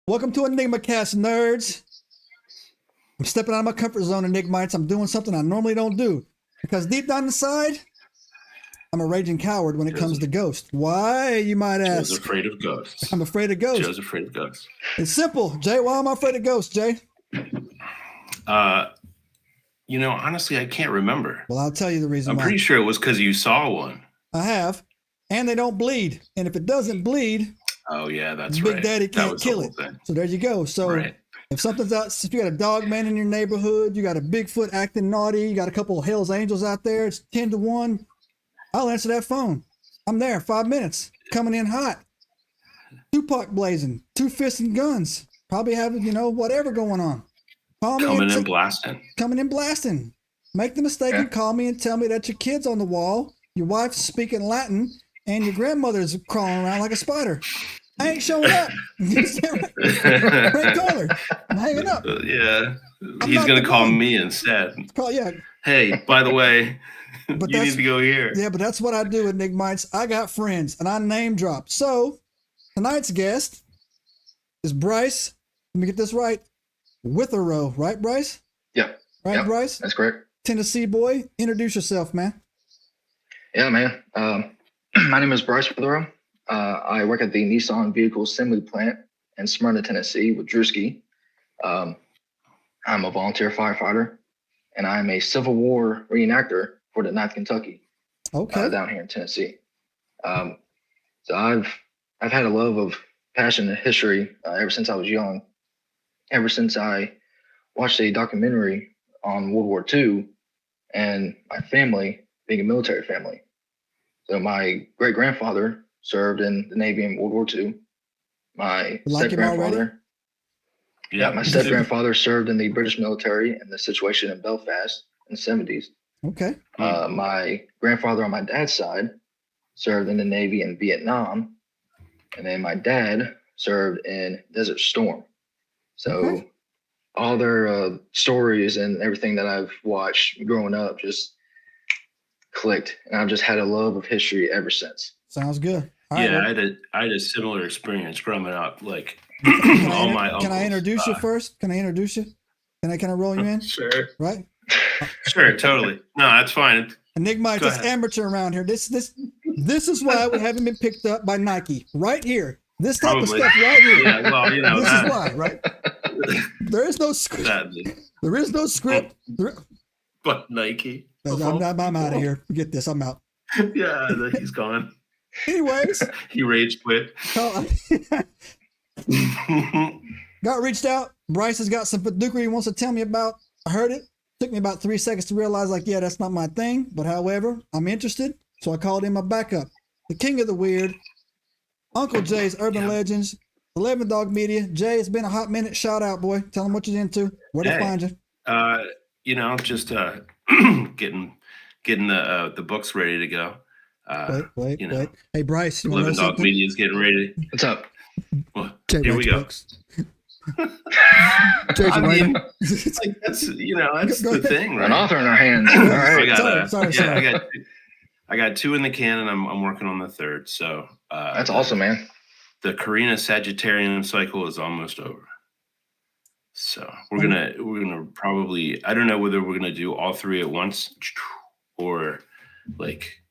Welcome to EnigmaCast, nerds. I'm stepping out of my comfort zone, Enigmites. I'm doing something I normally don't do. Because deep down inside, I'm a raging coward when it comes to ghosts. Why, you might ask? Joe's afraid of ghosts. I'm afraid of ghosts. Joe's afraid of ghosts. It's simple. Jay, why am I afraid of ghosts, Jay? Honestly, I can't remember. Well, I'll tell you the reason I'm why. pretty sure it was because you saw one. I have. And they don't bleed. And if it doesn't bleed, oh, yeah, that's Big right. Daddy can't kill it. Thing. So there you go. So right. If something's out, if you got a dog man in your neighborhood, you got a Bigfoot acting naughty, you got a couple of Hell's Angels out there, it's 10 to 1, I'll answer that phone. I'm there, 5 minutes, coming in hot. Tupac blazing, 2 fists and guns, probably having, whatever going on. Call me coming in blasting. Coming in blasting. Make the mistake and call me and tell me that your kid's on the wall, your wife's speaking Latin, and your grandmother's crawling around like a spider. I ain't showing up. Frank Kohler. I'm hanging up. Yeah. He's going to call me instead. Probably, yeah. Hey, by the way, but you need to go here. Yeah, but that's what I do, Enigmites. I got friends, and I name drop. So, tonight's guest is Bryce. Let me get this right. Witherow, right, Bryce? Yeah. Right, yep. Bryce? That's correct. Tennessee boy. Introduce yourself, man. Yeah, man. My name is Bryce Witherow. I work at the Nissan Vehicle Assembly Plant in Smyrna, Tennessee with Drewski. I'm a volunteer firefighter, and I'm a Civil War reenactor for the 9th Kentucky. Okay. Down here in Tennessee. So I've had a love of passion and history ever since I was young. Ever since I watched a documentary on World War II and my family being a military family. So my great-grandfather served in the Navy in World War II. My step-grandfather, my step-grandfather served in the British military in the situation in Belfast in the 70s. Okay. My grandfather on my dad's side served in the Navy in Vietnam, and then my dad served in Desert Storm. So all their stories and everything that I've watched growing up just clicked, and I've just had a love of history ever since. Sounds good. I had a similar experience growing up. Like all my uncles. Can I introduce you first? Can I introduce you? Can I roll you in? Sure. Right. Sure. Totally. No, that's fine. Enigma is amateur around here. This is why we haven't been picked up by Nike. Right here. This type of stuff right here. Yeah. Well, this is why, right? There is no script. There is no script. But Nike. I'm out of here. Forget this. I'm out. Yeah, he's gone. Anyways, he rage quit. Got reached out. Bryce has got some Paducah he wants to tell me about. I heard it. Took me about 3 seconds to realize, that's not my thing. But however, I'm interested. So I called in my backup. The king of the weird. Uncle Jay's Urban Legends. 11 Dog Media. Jay, it's been a hot minute. Shout out, boy. Tell them what you're into. Where to find you. Just getting the books ready to go. Wait. Hey, Bryce. 11 Dog Media is getting ready. What's up? Well, Jay here we go. I mean, that's the thing, right? An author in our hands. All right. Sorry. I got 2 in the can, and I'm working on the 3rd. So that's awesome, man. The Carina Sagittarian cycle is almost over. So we're gonna probably, I don't know whether we're gonna do all 3 at once or like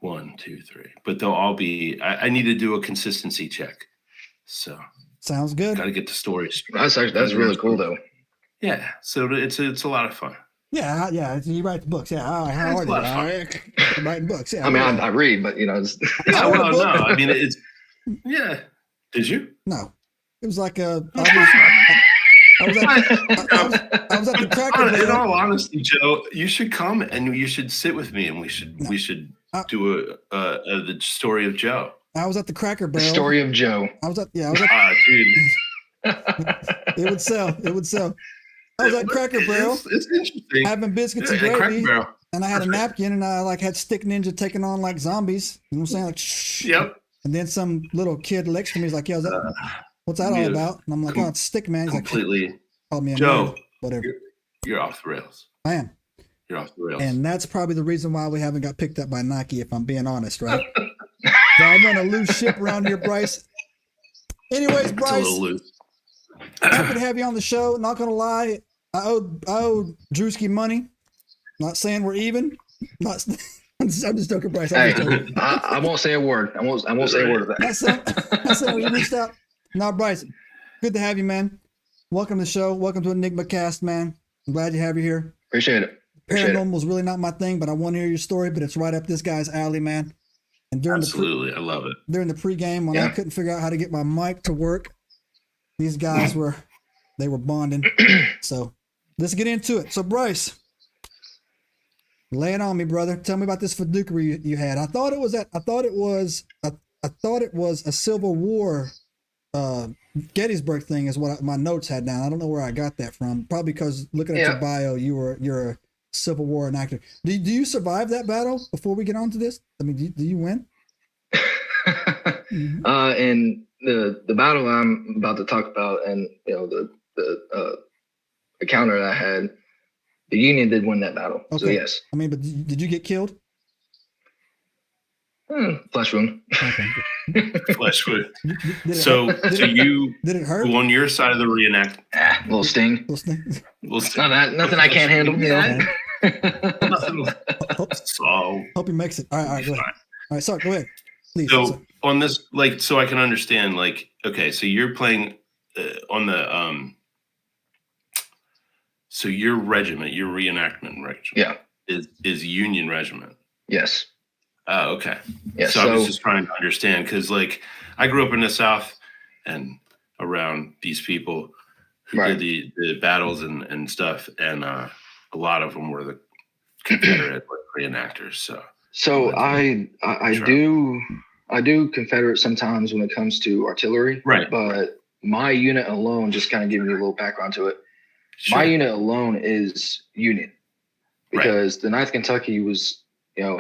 1, 2, 3, but they'll all be. I need to do a consistency check. So sounds good. Got to get the stories. That's really cool, though. Yeah, so it's a lot of fun. Yeah. You write the books. Yeah, how are you? Writing books. Yeah. I mean, I read, but it's. Yeah, well, no. I mean, it's. Yeah. Did you? No. It was like I was at the Cracker Barrel. In all honesty, Joe, you should come and you should sit with me, and we should do the story of Joe. I was at the Cracker Barrel. The story of Joe. I was at. Dude. It would sell. I was at Cracker Barrel. It's interesting. Having biscuits and gravy. And I had a napkin, and I had Stick Ninja taking on like zombies. You know what I'm saying? Like, shh. Yep. And then some little kid next to me is like, "Yo, what's that all about?" And I'm like, "Oh, it's Stick Man." He's completely. Like, call me a Joe. nerd. Whatever. You're off the rails. I am. You're off the rails. And that's probably the reason why we haven't got picked up by Nike, if I'm being honest, right? So I'm gonna lose ship around here, Bryce. Anyways, Bryce. It's a little loose. Happy to have you on the show. Not gonna lie, I owe Drewski money. Not saying we're even. Not. I'm just joking, Bryce. I'm Hey, just joking. I won't say a word. I won't say a word of that. Not saying we reached out. No, Bryce, good to have you, man. Welcome to the show. Welcome to EnigmaCast, man. I'm glad to have you here. Appreciate it. Paranormal is really not my thing, but I want to hear your story. But it's right up this guy's alley, man. And Absolutely, I love it. During the pregame, when I couldn't figure out how to get my mic to work, these guys were bonding. So let's get into it. So Bryce, lay it on me, brother. Tell me about this fiduciary you had. I thought it was a Civil War Gettysburg thing is what my notes had down. I don't know where I got that from. Probably because looking at your bio, you're a Civil War enactor. Do you survive that battle before we get on to this? I mean, do you win? And the battle I'm about to talk about, and the encounter that I had, the Union did win that battle. Okay. So yes. I mean, but did you get killed? Flesh wound. Okay. Flesh wound. So you did it hurt? On your side of the reenact? Little sting. Little sting. Nothing I can't handle. Hope he makes it. All right, go ahead. All right, sorry, go ahead. Please. So on this, so I can understand, okay, so you're playing on the so your regiment, your reenactment regiment, is Union regiment. Yes. Oh, okay. Yeah, so I was just trying to understand because, I grew up in the South and around these people who did the battles and stuff, and a lot of them were the Confederate reenactors. So I do Confederate sometimes when it comes to artillery, right? But my unit alone, just kind of giving you a little background to it. Sure. My unit alone is Union because the 9th Kentucky was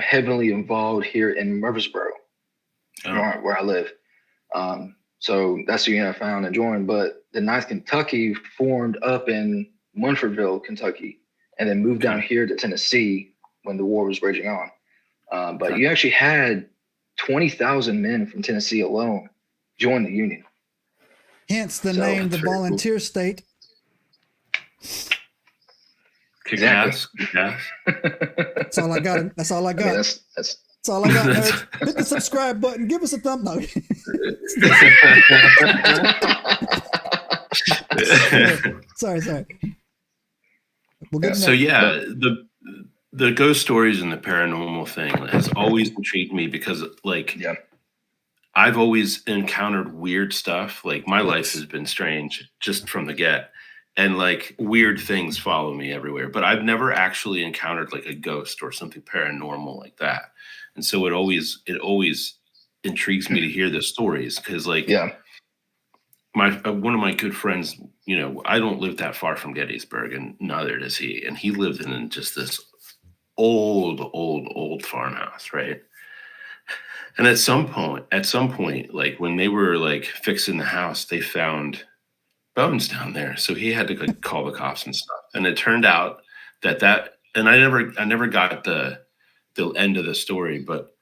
heavily involved here in Murfreesboro, where I live. So that's the unit I found and joined. But the 9th Kentucky formed up in Munfordville, Kentucky, and then moved down here to Tennessee when the war was raging on. But you actually had 20,000 men from Tennessee alone join the Union. Hence the name, the volunteer state. Exactly. That's all I got. That's all I got. That's all I got, nerds. Hit the subscribe button. Give us a thumb. No. Sorry. We'll so the ghost stories and the paranormal thing has always intrigued me because I've always encountered weird stuff. My life has been strange just from the get. And weird things follow me everywhere, but I've never actually encountered a ghost or something paranormal like that. And so it always intrigues me to hear the stories because one of my good friends, I don't live that far from Gettysburg, and neither does he. And he lived in just this old farmhouse, right? And at some point, when they were fixing the house, they found bones down there, so he had to call the cops and stuff. And it turned out that and I never got the end of the story, but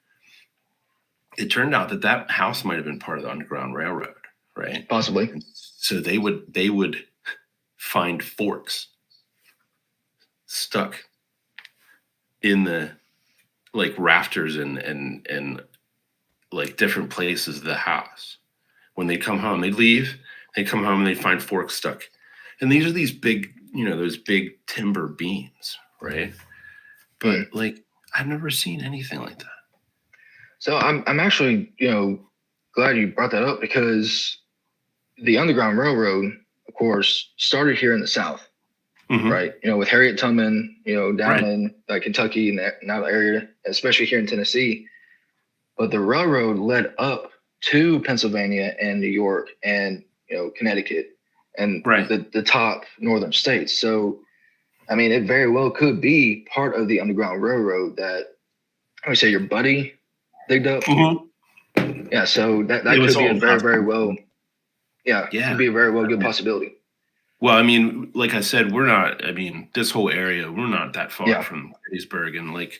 it turned out that house might have been part of the Underground Railroad, right? Possibly. And so they would find forks stuck in the rafters and different places of the house. When they come home, they'd leave. They come home and they find forks stuck. And these are these big, those big timber beams, right? But I've never seen anything like that. So I'm actually, glad you brought that up because the Underground Railroad, of course, started here in the South, right? With Harriet Tubman, down in Kentucky and that area, especially here in Tennessee. But the railroad led up to Pennsylvania and New York and Connecticut and the top northern states. So, I mean, it very well could be part of the Underground Railroad that I would say your buddy digged up. Yeah, so that could be a very, very well, could be a very well good possibility. Well, I mean, like I said, this whole area, we're not that far from Gettysburg, and we're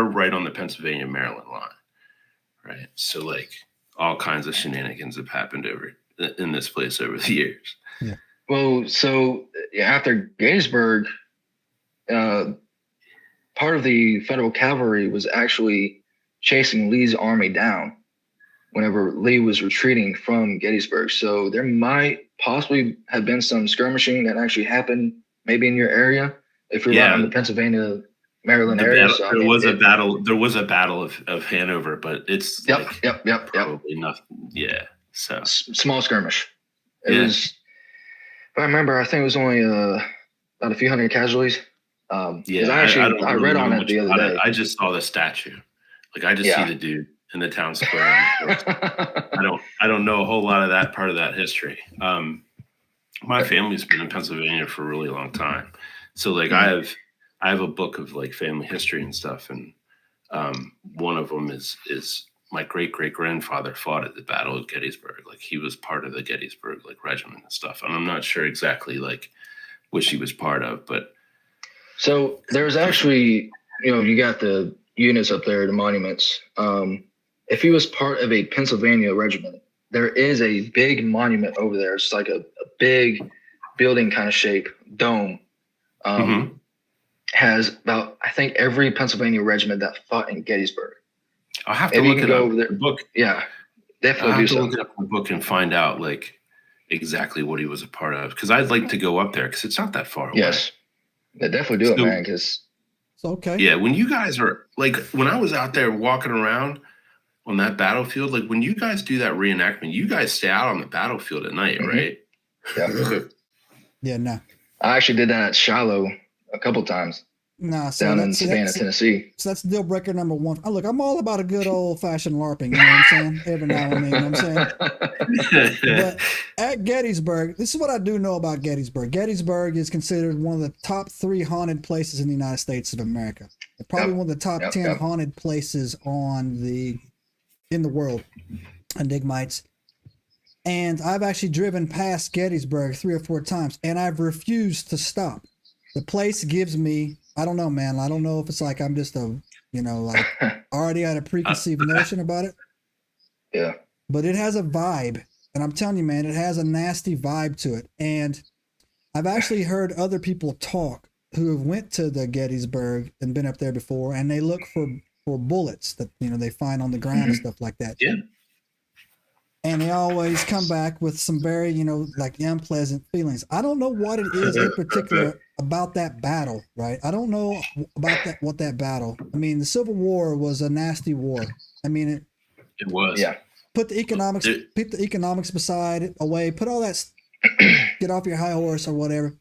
right on the Pennsylvania Maryland line, right? So all kinds of shenanigans have happened in this place over the years. Yeah. Well, so after Gettysburg, part of the Federal cavalry was actually chasing Lee's army down whenever Lee was retreating from Gettysburg. So there might possibly have been some skirmishing that actually happened maybe in your area if you're around the Pennsylvania, Maryland area. So, there was a battle. There was a battle of Hanover, but it's probably nothing. Yeah. So small skirmish. It was, if I remember, I think it was only about a few hundred casualties. I read on it the other day. I just saw the statue. Like I just see the dude in the town square. I don't know a whole lot of that part of that history. My family's been in Pennsylvania for a really long time, so like I have a book of like family history and stuff, and one of them is my great grandfather fought at the Battle of Gettysburg. Like he was part of the Gettysburg like regiment and stuff, and I'm not sure exactly like which he was part of, but. So there's actually, you got the units up there, the monuments. If he was part of a Pennsylvania regiment, there is a big monument over there. It's like a big building kind of shape, dome. Has about, I think, every Pennsylvania regiment that fought in Gettysburg. I'll have to look it up in the book. Yeah, definitely I'll have to look it up in the book and find out like exactly what he was a part of. Because I'd like to go up there because it's not that far away. Yes. Yeah, definitely do it, man. Because it's okay. Yeah, when you guys are like, when I was out there walking around on that battlefield, like when you guys do that reenactment, you guys stay out on the battlefield at night, right? Yeah. Yeah, no. I actually did that at Shiloh a couple times. Nah, so down in Savannah, Tennessee. So that's deal breaker number one. Oh, look, I'm all about a good old fashioned LARPing. You know what I'm saying? Every now and then, you know what I'm saying? But at Gettysburg, this is what I do know about Gettysburg. Gettysburg is considered one of the top 3 haunted places in the United States of America. Probably one of the top 10 haunted places in the world. Enigmites. And I've actually driven past Gettysburg 3 or 4 times, and I've refused to stop. The place gives me, I don't know, man. I don't know if it's like I'm just like already had a preconceived notion about it. Yeah. But it has a vibe. And I'm telling you, man, it has a nasty vibe to it. And I've actually heard other people talk who have went to the Gettysburg and been up there before, and they look for bullets that, they find on the ground and stuff like that. Yeah. And they always come back with some very, like unpleasant feelings. I don't know what it is in particular about that battle, right? I don't know about what that battle. I mean, the Civil War was a nasty war. I mean, it was. Yeah. Put the economics beside it, away. Put all that. Get off your high horse or whatever.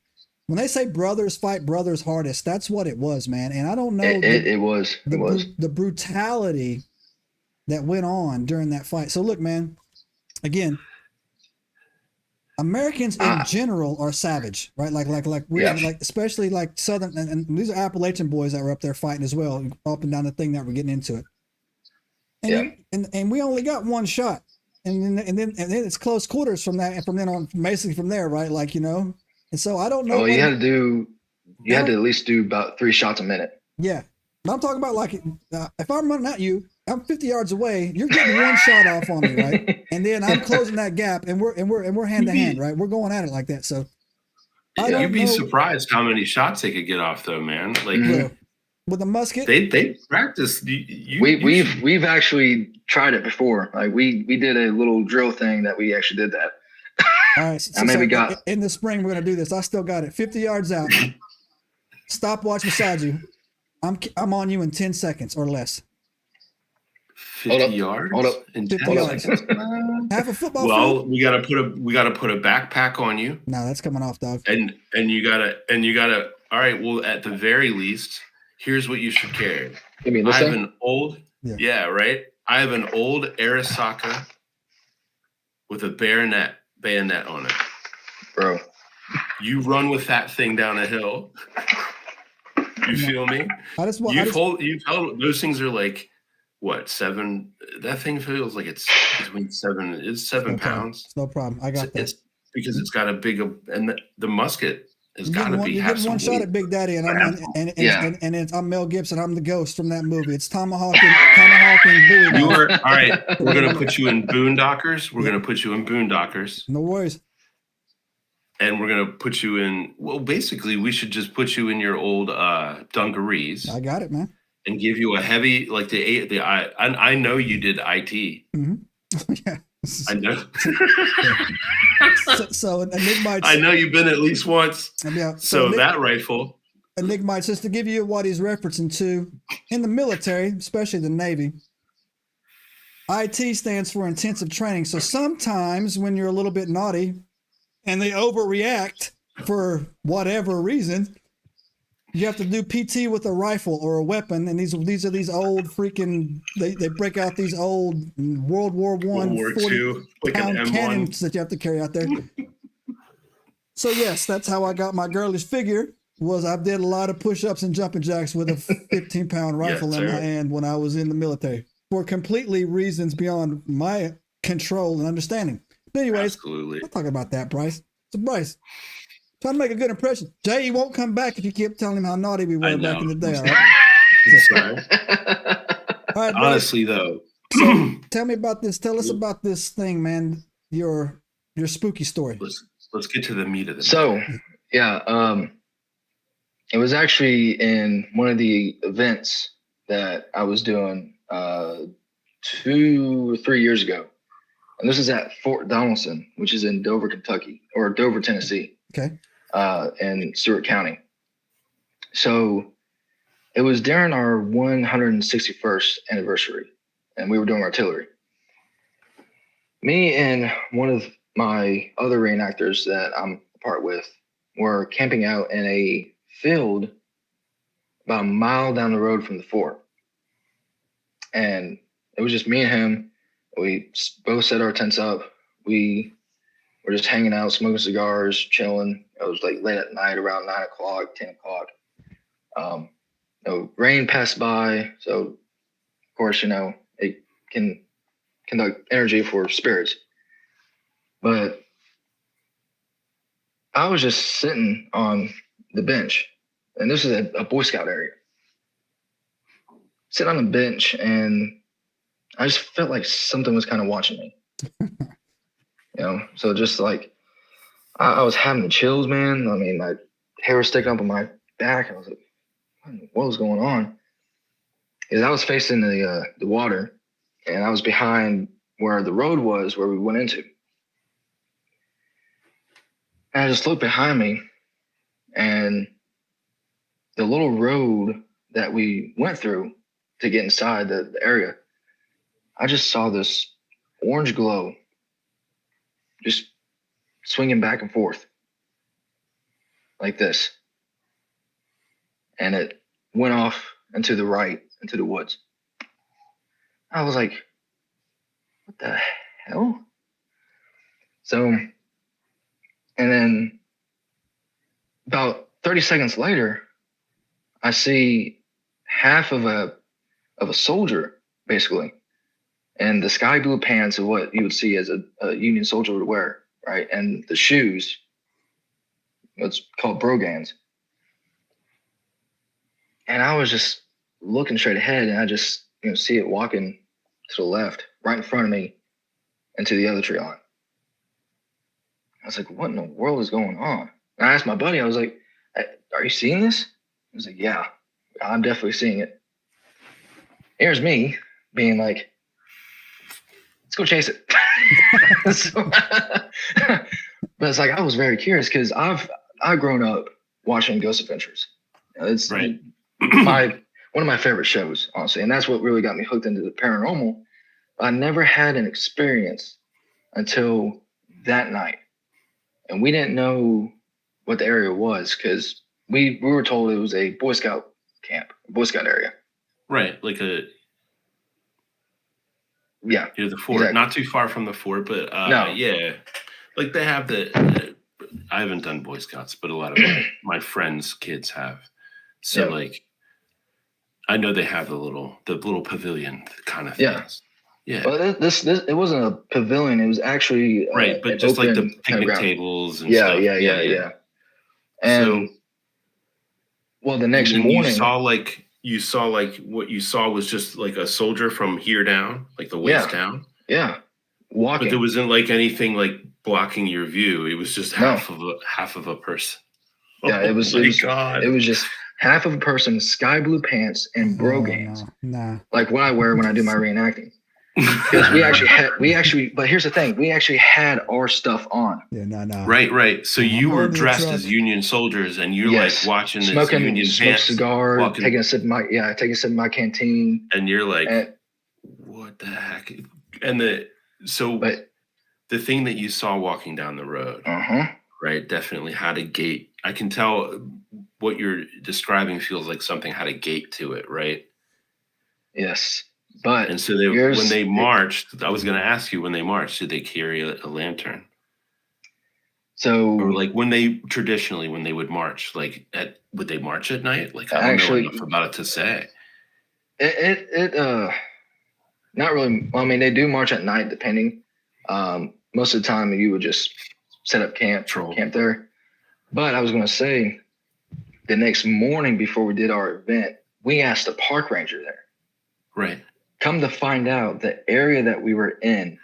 When they say brothers fight brothers hardest, that's what it was, man. And I don't know. It was the brutality that went on during that fight. So look, man. Again, Americans in general are savage, right? Like we like, especially like Southern, and these are Appalachian boys that were up there fighting as well, up and down the thing that we're getting into it. And and we only got one shot, and then it's close quarters from that, and from then on, basically from there, right? Like And so I don't know. Oh, you had to at least do about 3 shots a minute. Yeah, but I'm talking about like if I'm running at you. I'm 50 yards away. You're getting one shot off on me, right? And then I'm closing that gap, and we're hand to hand, right? We're going at it like that. So you'd be surprised how many shots they could get off, though, man. Like with a musket, they practice. We've actually tried it before. Like we did a little drill thing that we actually did that. All right. So in the spring we're gonna do this. I still got it. 50 yards out. Stopwatch beside you. I'm on you in 10 seconds or less. 50 yards. Hold up. 50 yards. Half a football field. Well, we gotta put a backpack on you. No, that's coming off, dog. And you gotta. All right. Well, at the very least, here's what you should carry. You mean this thing? Right. I have an old Arisaka with a bayonet on it. Bro, you run with that thing down a hill. You feel me? Those things are like. What, 7? That thing feels like it's between 7 pounds. No problem. I got that. It's because it's got a big, and the musket has got to You're have getting some one shot weight. at Big Daddy, and I'm Mel Gibson. I'm the ghost from that movie. It's Tomahawk and Bowie. You are all right. We're gonna put you in Boondockers. We're gonna put you in Boondockers. No worries. And we're gonna put you in. Well, basically, we should just put you in your old dungarees. I got it, man. And give you a heavy like I know you did IT. Mm-hmm. Yeah. I know. so Enigmites. I know you've been at least once. Yeah. So that rifle. Enigmites, just to give you what he's referencing to, in the military, especially the Navy, IT stands for intensive training. So sometimes when you're a little bit naughty and they overreact for whatever reason, you have to do PT with a rifle or a weapon, and these are these old freaking. They break out these old World War I 40-pound cannons that you have to carry out there. So yes, that's how I got my girlish figure. Was I did a lot of push-ups and jumping jacks with a 15-pound rifle in my hand when I was in the military for completely reasons beyond my control and understanding. But anyways, absolutely. I'll talk about that, Bryce. So Bryce. Trying to make a good impression. Jay, he won't come back if you keep telling him how naughty we were back in the day. All right? Sorry. All right, honestly, though. So tell me about this. Tell us about this thing, man. Your spooky story. Let's get to the meat of it. So, yeah, it was actually in one of the events that I was doing 2 or 3 years ago, and this is at Fort Donelson, which is in Dover, Kentucky, or Dover, Tennessee. Okay. In Stewart County. So it was during our 161st anniversary, and we were doing artillery. Me and one of my other reenactors that I'm a part with were camping out in a field about a mile down the road from the fort. And it was just me and him. We both set our tents up. We were just hanging out, smoking cigars, chilling. It was like late at night, around 9 o'clock, 10 o'clock. Rain passed by. So, of course, it can conduct energy for spirits. But I was just sitting on the bench, and this is a Boy Scout area. Sitting on the bench, and I just felt like something was kind of watching me. So just like I was having the chills, man. I mean, my hair was sticking up on my back. I was like, what was going on? Because I was facing the water, and I was behind where the road was, where we went into. And I just looked behind me, and the little road that we went through to get inside the area, I just saw this orange glow just swinging back and forth like this. And it went off into the right, into the woods. I was like, what the hell? So, and then about 30 seconds later, I see half of a soldier, basically, and the sky blue pants of what you would see as a Union soldier would wear, right? And the shoes, what's called brogans. And I was just looking straight ahead, and I just see it walking to the left, right in front of me, into the other tree line. I was like, what in the world is going on? And I asked my buddy, I was like, are you seeing this? He was like, yeah, I'm definitely seeing it. Here's me being like, let's go chase it. But it's like, I was very curious because I've grown up watching Ghost Adventures. It's right. one of my favorite shows, honestly. And that's what really got me hooked into the paranormal. I never had an experience until that night. And we didn't know what the area was because we were told it was a Boy Scout camp, Boy Scout area. Right. Like the fort, exactly. Not too far from the fort, but no. Yeah. Like they have I haven't done Boy Scouts, but a lot of my friends' kids have. So like, I know they have the little pavilion kind of things. Yeah. Well, this it wasn't a pavilion. It was actually right, but just like the picnic tables and stuff. Yeah. And well, the next and morning, you saw like what you saw was just like a soldier from here down, like the waist down. Yeah, walking. But there wasn't like anything like blocking your view. It was just half of a person. Yeah, it was. God. It was just half of a person, sky blue pants and brogans, nah. like what I wear when I do my reenacting. Because but here's the thing, we actually had our stuff on. Yeah, no. Right. So you were dressed as Union soldiers, and you're like watching smoking this Union smoke cigar, taking a sip of my canteen, and you're like, what the heck? And the thing that you saw walking down the road, right, definitely had a gate. I can tell what you're describing feels like something had a gate to it, right? Yes. But and so when they marched, I was going to ask you, when they marched, did they carry a lantern? So, or like when they would march, like would they march at night? Like I don't know enough about it to say. Not really. Well, I mean, they do march at night, depending. Most of the time, you would just set up camp there. But I was going to say, the next morning before we did our event, we asked a park ranger there. Right. Come to find out, the area that we were in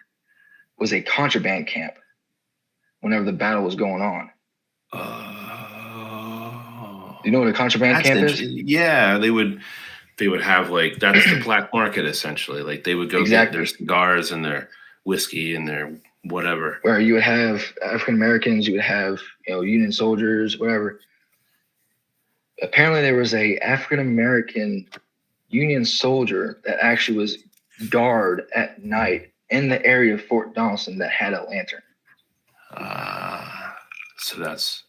was a contraband camp whenever the battle was going on. Do you know what a contraband camp is? Yeah, they would have like, that's the black market essentially. Like they would go get their cigars and their whiskey and their whatever. Where you would have African Americans, you would have Union soldiers, whatever. Apparently there was a African American Union soldier that actually was guard at night in the area of Fort Donelson that had a lantern. So that's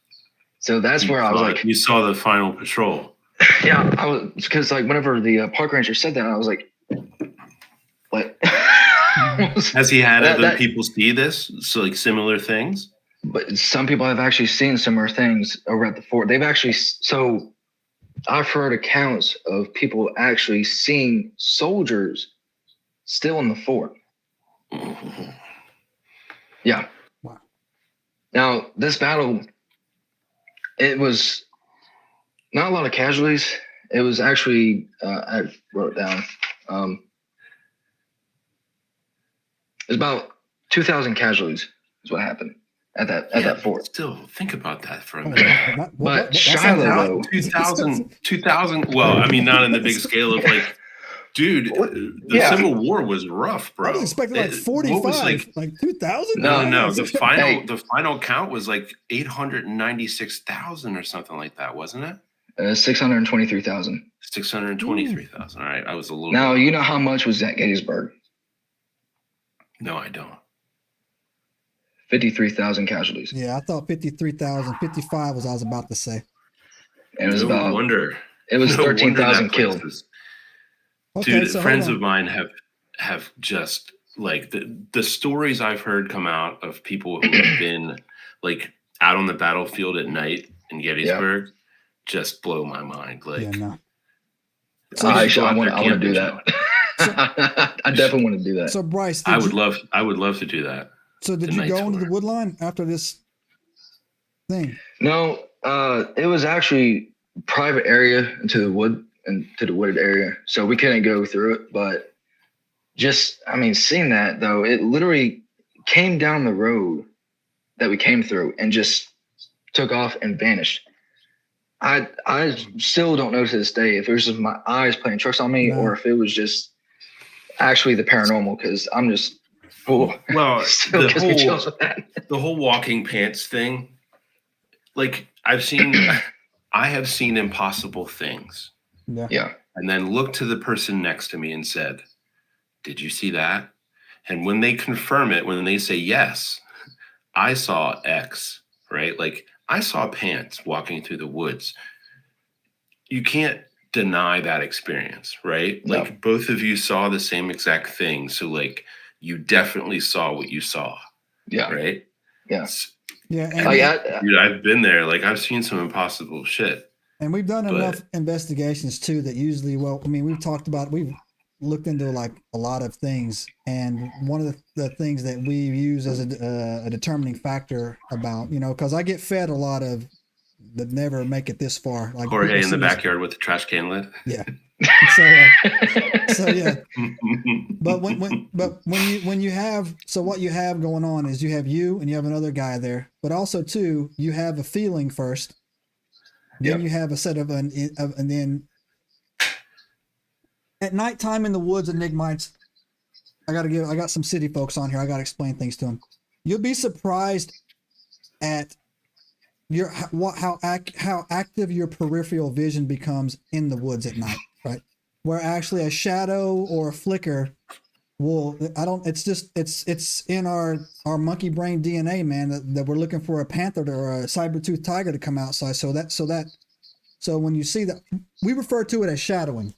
where I was like, you saw the final patrol. Yeah, I was, because like whenever the park ranger said that, I was like, what? Has he had other people see this? So like similar things? But some people have actually seen similar things over at the fort. They've actually, I've heard accounts of people actually seeing soldiers still in the fort. Mm-hmm. Yeah. Wow. Now, this battle, it was not a lot of casualties. It was actually, I wrote it down. It was about 2,000 casualties is what happened at that fort. Still, think about that for a minute. But Shiloh, 2,000. Well, I mean, not in the big scale of like, dude, the Civil War was rough, bro. I was expecting like 45, like 2,000. No. The final count was like 896,000 or something like that, wasn't it? 623,000. 623,000. All right, I was a little. Now you know how much was at Gettysburg? No, I don't. 53,000 casualties. Yeah, I thought 53,000. 55 was I was about to say. And it was no wonder. It was 13,000 killed. Okay, dude, friends of mine have just like the stories I've heard come out of people who have been like out on the battlefield at night in Gettysburg just blow my mind. Like, So I want to do that. I definitely want to do that. So Bryce, I would love to do that. So did you go into the wood line after this thing? No, it was actually private area into the wooded area, so we couldn't go through it. But seeing that though, it literally came down the road that we came through and just took off and vanished. I still don't know to this day if it was just my eyes playing tricks on me or if it was just actually the paranormal, because I'm just well the whole walking pants thing, like I have seen impossible things, and then looked to the person next to me and said, did you see that? And when they confirm it, when they say yes, I saw X, right? Like I saw pants walking through the woods. You can't deny that experience, right? No. Like both of you saw the same exact thing. So like you definitely saw what you saw. Yeah. Right? Yes. Yeah. And dude, I've been there. Like I've seen some impossible shit. And we've done enough investigations too that usually, we've looked into like a lot of things. And one of the things that we use as a determining factor about, because I get fed a lot of that never make it this far. Like Jorge people in the see this- backyard with the trash can lid. Yeah. So yeah. But when you have, so what you have going on is you have you and you have another guy there, but also too, you have a feeling first. Then you have a set of and then at nighttime in the woods, Enigmites, I got some city folks on here. I got to explain things to them. You'll be surprised at how active your peripheral vision becomes in the woods at night, right? Where actually a shadow or a flicker it's in our monkey brain DNA, man, that we're looking for a panther or a saber-toothed tiger to come outside. So when you see that, we refer to it as shadowing.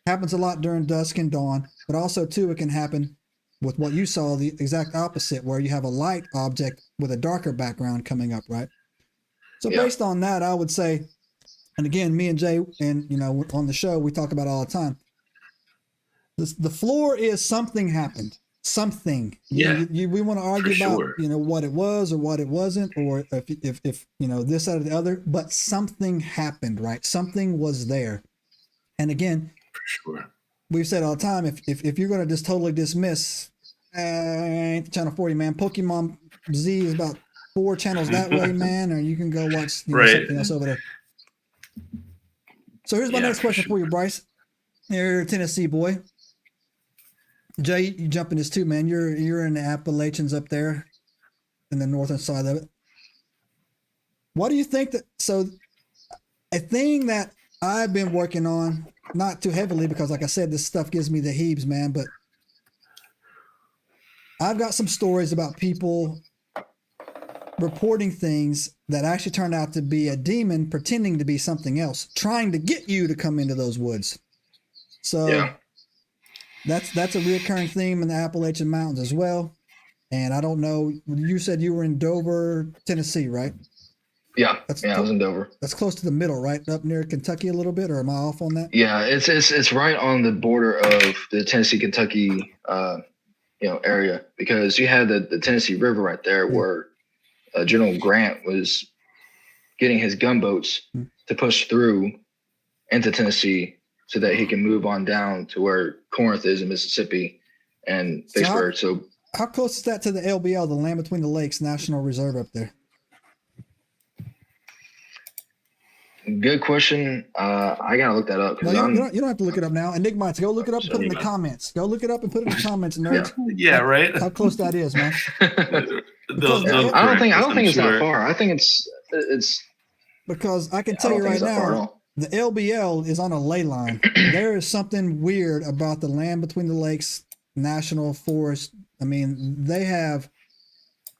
Happens a lot during dusk and dawn, but also too, it can happen with what you saw, the exact opposite, where you have a light object with a darker background coming up, right? So based on that, I would say, and again, me and Jay, and on the show, we talk about it all the time. The floor is something happened. Something. We want to argue about what it was or what it wasn't, or if this out of the other, but something happened, right? Something was there. And again, For sure. We've said all the time, if you're going to just totally dismiss, ain't the channel 40, man. Pokemon Z is about 4 channels that way, man, or you can go watch something else over there. So here's my next question for you, Bryce. You're a Tennessee boy. Jay, you jump in this too, man. You're in the Appalachians up there in the northern side of it. What do you think a thing that I've been working on, not too heavily because like I said, this stuff gives me the heebs, man, but I've got some stories about people reporting things that actually turned out to be a demon pretending to be something else, trying to get you to come into those woods. So that's a reoccurring theme in the Appalachian Mountains as well. And I don't know, you said you were in Dover, Tennessee, right? Yeah, I was in Dover. That's close to the middle, right? Up near Kentucky a little bit, or am I off on that? Yeah, it's right on the border of the Tennessee-Kentucky area, because you had the Tennessee River right there where General Grant was getting his gunboats to push through into Tennessee so that he can move on down to where Corinth is in Mississippi and Vicksburg. So how close is that to the LBL, the Land Between the Lakes National Reserve up there? Good question. I gotta look that up. No, you don't have to look it up now. Enigmites, go look it up and put it in the comments. Go look it up and put it in the comments, nerds. Yeah, right. How close that is, man. I don't think it's that far. I think it's because I can tell you right now, the LBL is on a ley line. There is something weird about the Land Between the Lakes National Forest. I mean, they have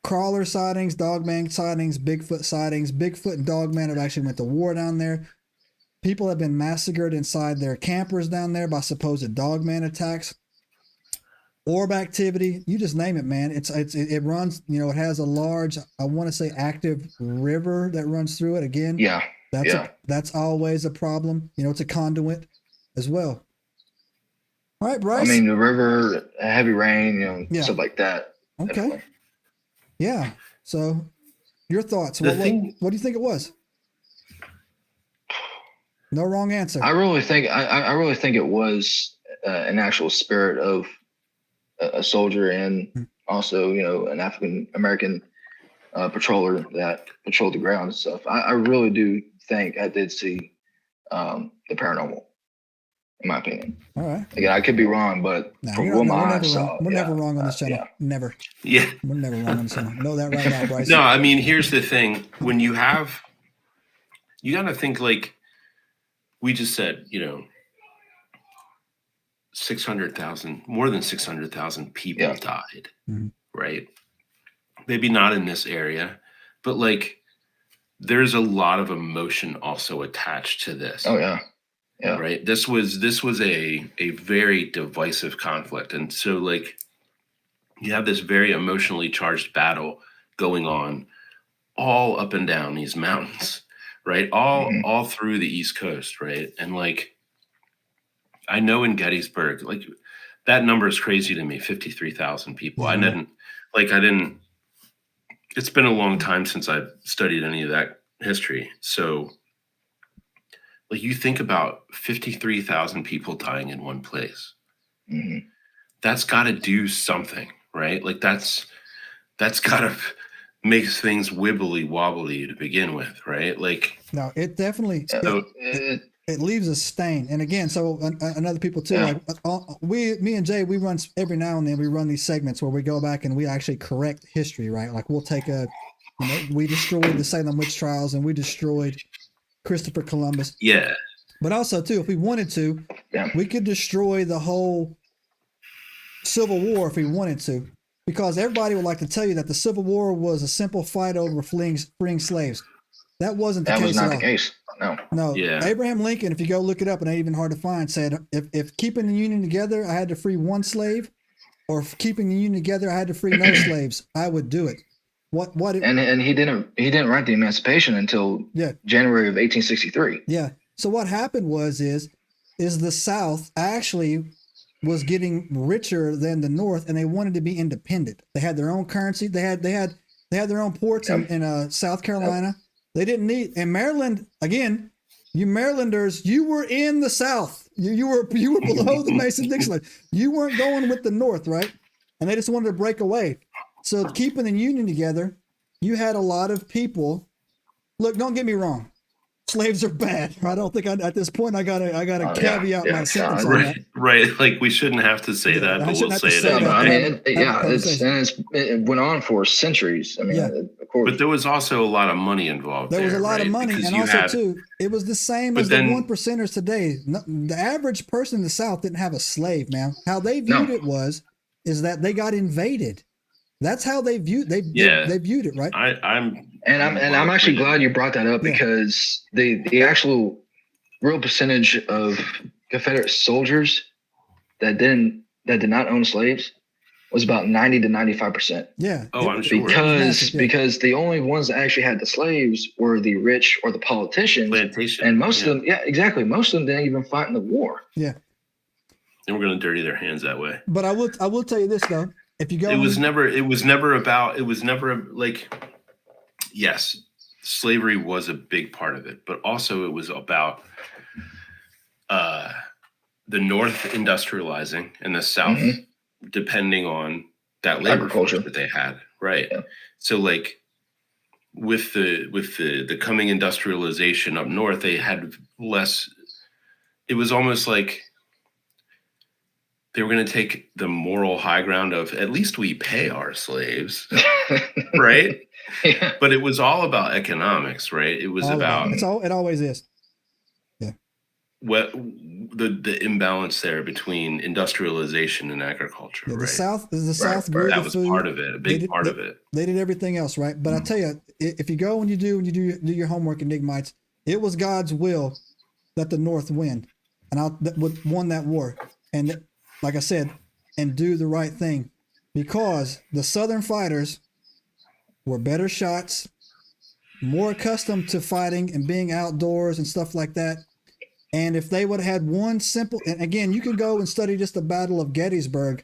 crawler sightings, dogman sightings, Bigfoot sightings. Bigfoot and dogman have actually went to war down there. People have been massacred inside their campers down there by supposed dogman attacks. Orb activity, you just name it, man. It runs, it has a large, I want to say, active river that runs through it. Again, that's always a problem. It's a conduit as well. All right, Bryce. I mean, the river, heavy rain, stuff like that. Okay. Definitely. Yeah. So, your thoughts? What do you think it was? No wrong answer. I really think it was an actual spirit of a soldier and also an African American patroller that patrolled the ground and stuff. I really do think I did see the paranormal, in my opinion. All right. Again, I could be wrong, but from what my eyes saw, we're never wrong on this channel. Yeah. Never. Yeah. We're never wrong on this channel. Know that right now, Bryce. No, I mean, here's the thing. When you got to think like we just said, 600,000, more than 600,000 people died, right? Maybe not in this area, but there's a lot of emotion also attached to this. Oh yeah. Yeah. Right. This was a very divisive conflict. And so you have this very emotionally charged battle going on all up and down these mountains, right? All through the East Coast, right? And I know in Gettysburg, that number is crazy to me, 53,000 people. Mm-hmm. I didn't, it's been a long time since I've studied any of that history. So, like, you think about 53,000 people dying in one place. Mm-hmm. That's got to do something, right? Like, that's got to make things wibbly wobbly to begin with, right? Like, no, it definitely so, it leaves a stain. And again, so another people too, like me and Jay, we run every now and then. We run these segments where we go back and we actually correct history, right? Like we'll take we destroyed the Salem witch trials and we destroyed Christopher Columbus. yeah. But also too, if we wanted to, we could destroy the whole Civil War if we wanted to, because everybody would like to tell you that the Civil War was a simple fight over freeing slaves. That wasn't the case. That was not at all. the case. No. Yeah. Abraham Lincoln, if you go look it up, and it ain't even hard to find, said if keeping the Union together, I had to free one slave, or if keeping the Union together, I had to free no slaves, I would do it. And he didn't write the Emancipation until January of 1863. Yeah. So what happened is the South actually was getting richer than the North, and they wanted to be independent. They had their own currency. They had their own ports in South Carolina. Yep. They didn't need, and Maryland, again, you Marylanders, you were in the South. You were below the Mason-Dixon line. You weren't going with the North, right? And they just wanted to break away. So keeping the Union together, you had a lot of people. Look, don't get me wrong. Slaves are bad. I don't think at this point I gotta caveat my sentence on that. Right. Like we shouldn't have to say that, but we'll say that. I mean, it went on for centuries. I mean, of course. But there was also a lot of money involved. There was a lot of money, and also too, it was the same as the 1%ers today. The average person in the South didn't have a slave, man. How they viewed it is that they got invaded. That's how they viewed they viewed it, right? I'm actually glad you brought that up because the actual real percentage of Confederate soldiers that did not own slaves was about 90 to 95%. Yeah. Oh, I'm sure. Because the only ones that actually had the slaves were the rich or the politicians. Plantation. And most of them, exactly. Most of them didn't even fight in the war. Yeah. And we're going to dirty their hands that way. But I will tell you this though. If you go, it was never like, yes, slavery was a big part of it, but also it was about the North industrializing and the South depending on that labor force that they had, right? Yeah. So like with the coming industrialization up north, they had less. It was almost like they were going to take the moral high ground of at least we pay our slaves, right? Yeah. But it was all about economics, right? It was it always is. Yeah. What the imbalance there between industrialization and agriculture, right? The South grew that was food. Part of it, a big part of it. They did everything else, right? But I tell you, if you go and you do your homework, Enigmites, it was God's will that the North win, and won that war. And like I said, and do the right thing, because the Southern fighters were better shots, more accustomed to fighting and being outdoors and stuff like that. And if they would have had one simple, and again, you can go and study just the Battle of Gettysburg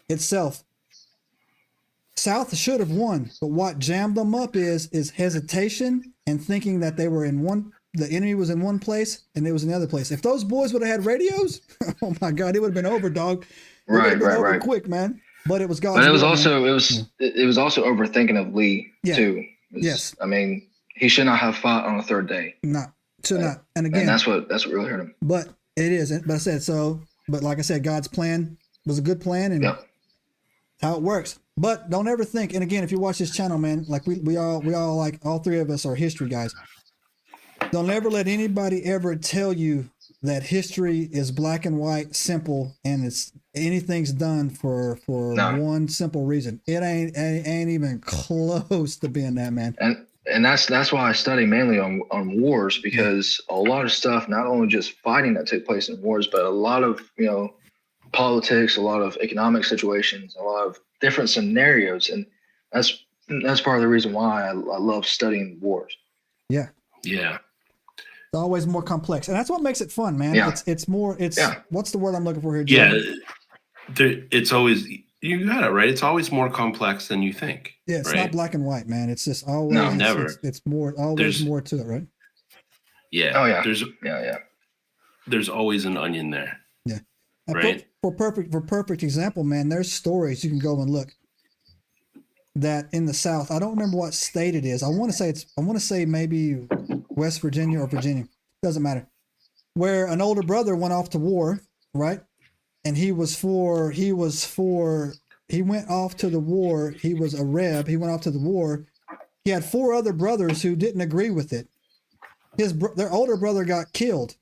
itself. South should have won, but what jammed them up is hesitation and thinking that they were the enemy was in one place and it was in the other place. If those boys would have had radios, oh my God, it would have been over, dog. Right. Quick, man. But it was God's. But it was also overthinking of Lee too. Yes. I mean, he should not have fought on the third day. Not. And again, and that's what really hurt him. But it is. But I said so. But like I said, God's plan was a good plan, and how it works. But don't ever think. And again, if you watch this channel, man, like we all like all three of us are history guys. Don't ever let anybody ever tell you that history is black and white, simple, and it's anything's done for one simple reason. It ain't even close to being that, man. And that's why I study mainly on wars, because a lot of stuff, not only just fighting that took place in wars, but a lot of politics, a lot of economic situations, a lot of different scenarios, and that's part of the reason why I love studying wars. Yeah. Yeah. It's always more complex, and that's what makes it fun, man. Yeah. It's more. What's the word I'm looking for here, Jim? Yeah, it's always You got it right. It's always more complex than you think. Yeah, it's right? not black and white, man. It's just always No, never. It's more always more to it, right? Yeah. Oh yeah. Yeah. There's always an onion there. Yeah. Right. For perfect example, man, there's stories you can go and look that in the South. I don't remember what state it is. I want to say maybe West Virginia or Virginia. Doesn't matter. Where an older brother went off to war, right? And he went off to the war. He was a Reb. He went off to the war. He had 4 other brothers who didn't agree with it. Their older brother got killed.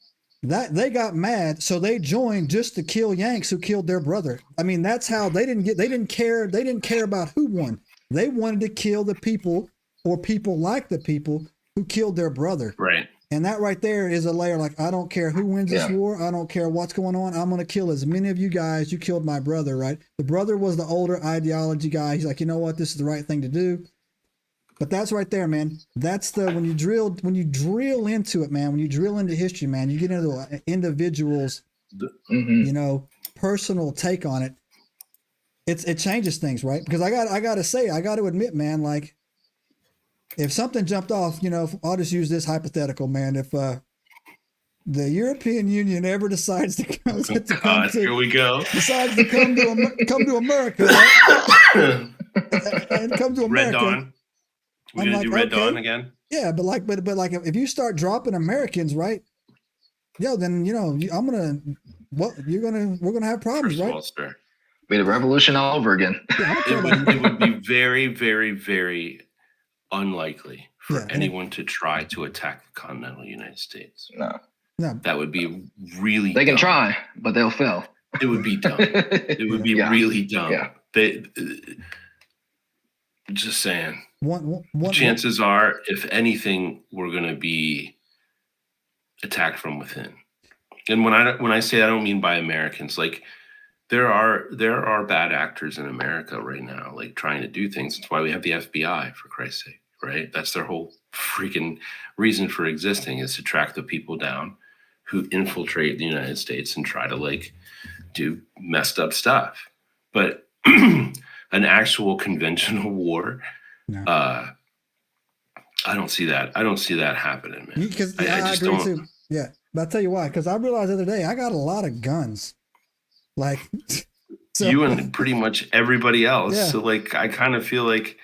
They got mad, so they joined just to kill Yanks who killed their brother. I mean, that's how they didn't care about who won. They wanted to kill the people or people like the people who killed their brother. Right. And that right there is a layer like, I don't care who wins this war. I don't care what's going on. I'm going to kill as many of you guys. You killed my brother, right? The brother was the older ideology guy. He's like, you know what? This is the right thing to do. But that's right there, man. That's when you drill into it, man, when you drill into history, man, you get into the individual's, personal take on it. It changes things, right? Because I got to admit, man, like, if something jumped off, I'll just use this hypothetical, man. If the European Union ever decides to come here we go. Decides to come to America, right? and come to America. Red Dawn. We're gonna do Red Dawn again. Yeah, but if you start dropping Americans, right? Then we're gonna have problems, right? Be the revolution all over again. Yeah, it would be very, very, very unlikely for anyone to try to attack the continental United States. No. That would be really They can dumb. try, but they'll fail. It would be dumb. It would be really dumb. Yeah. Just saying. One Chances are, if anything, we're going to be attacked from within. And when I say that, I don't mean by Americans. Like, there are bad actors in America right now, like, trying to do things. That's why we have the FBI, for Christ's sake, right? That's their whole freaking reason for existing, is to track the people down who infiltrate the United States and try to, like, do messed up stuff. But an actual conventional war, I don't see that. I don't see that happening, man. Because I agree too. Yeah, but I'll tell you why. Because I realized the other day I got a lot of guns. Like, so, you and pretty much everybody else. Yeah. So, like, I kind of feel like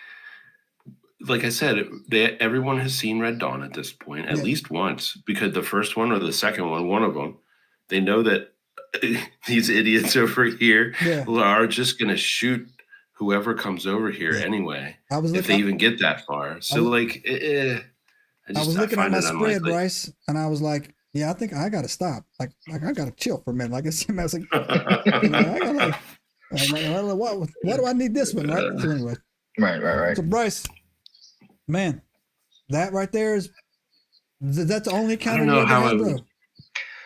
I said, everyone has seen Red Dawn at this point, at least once, because the first one or the second one of them, they know that these idiots over here are just going to shoot whoever comes over here anyway, if they even get that far. So, I was looking at my spread, Bryce, and I was like, yeah, I think I got to stop. Like I got to chill for a minute. Like, I was like, why do I need this one? Right. So anyway. Right. So Bryce, man, that right there that's the only kind of bro.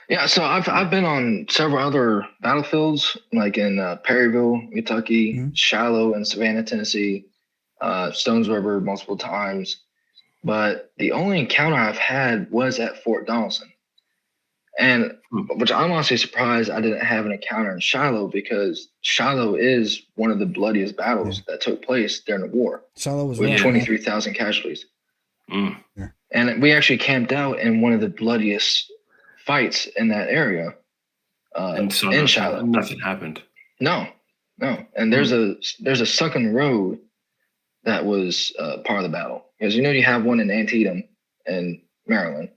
Yeah, so I've been on several other battlefields, like in Perryville, Kentucky, Shiloh, and Savannah, Tennessee, Stones River multiple times. But the only encounter I've had was at Fort Donelson. And which I'm honestly surprised I didn't have an encounter in Shiloh, because Shiloh is one of the bloodiest battles that took place during the war. Shiloh was with 23,000 casualties. Yeah. And we actually camped out in one of the bloodiest fights in that area. And so in Shiloh. Nothing happened. No. And there's a sunken road that was part of the battle. Because you have one in Antietam in Maryland.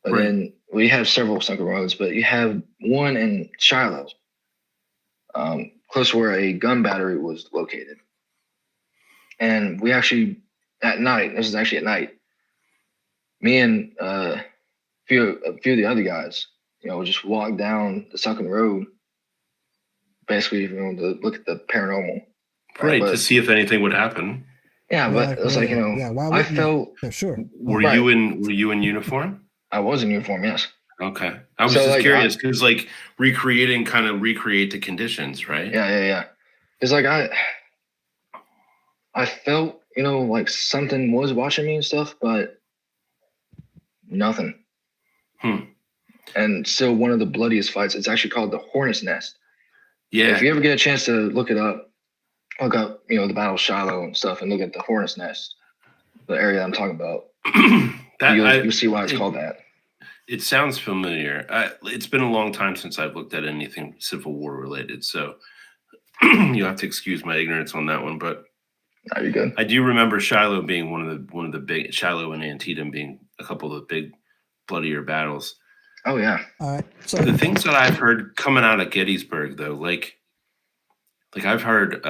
But then we have several sunken roads, but you have one in Shiloh, close to where a gun battery was located. And we actually, at night, this is actually at night, me and a few of the other guys, would just walk down the sunken road, basically, to look at the paranormal. Right, to see if anything would happen. Yeah, but it was like, I felt. Yeah, sure. Were you in uniform? I was in uniform, yes. Okay. I was just curious, because recreate the conditions, right? Yeah. It's like I felt, like something was watching me and stuff, but nothing. And still one of the bloodiest fights. It's actually called the Hornet's Nest. Yeah. If you ever get a chance to look it up, look up, the Battle of Shiloh and stuff, and look at the Hornet's Nest, the area I'm talking about. You'll see why it's called that. It sounds familiar. It's been a long time since I've looked at anything Civil War related, so you'll have to excuse my ignorance on that one. But no, you're good. I do remember Shiloh being one of the big, Shiloh and Antietam being a couple of the big, bloodier battles. Oh yeah. All right. So The things that I've heard coming out of Gettysburg, though, like I've heard